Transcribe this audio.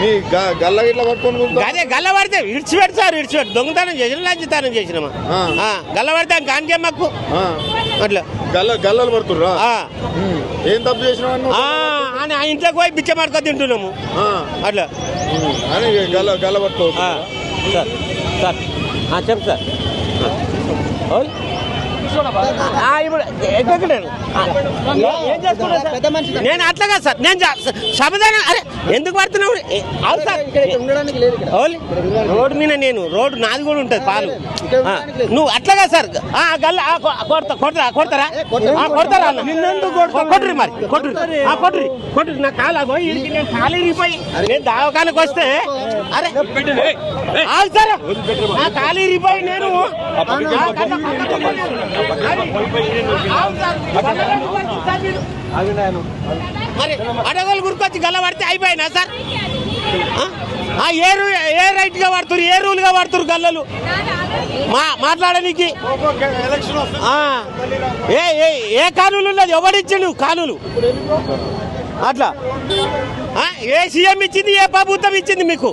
మీ గల్ల ఇట్లా పట్టుకొని అదే గల్ల పడితే ఇడిచిపెడతారు దొంగతనం చేసిన లంచతనం చేసినామా గల్ల పడితే కానికే మాకు అట్లా గల్లలు పడుతుర్రా ఏం తప్పు చేసినావు ఆ ఇంట్లోకి పోయి బిచ్చ మాడుకో తింటున్నాము అట్లా అని గల్ల పట్టుకో సార్ సార్ చెప్పు సార్ ఇప్పుడు నేను అట్లాగా సార్ నేను సమాధానం అరే ఎందుకు పడుతున్నావు రోడ్డు మీద నేను రోడ్డు నాది కూడా ఉంటుంది పాలు నువ్వు అట్లాగా సార్ గల్ల కొడతారా కొట్టురి మరి కొట్టురి నా కాలు పోయి నేను ఖాళీ ఇరిగిపోయి నేను దావకానికి వస్తే అరే సార్ నా ఖాళీ ఇరిగిపోయి నేను మరి అడగలు గురికొచ్చి గల్ల పడితే అయిపోయినా సార్ ఏ రైట్ గా వాడుతురు ఏ రూల్ గా వాడుతురు గల్లలు మాట్లాడడానికి ఏ కానూలు ఉన్నది ఎవడిచ్చిండు కానూలు అట్లా ఏ సీఎం ఇచ్చింది ఏ ప్రభుత్వం ఇచ్చింది మీకు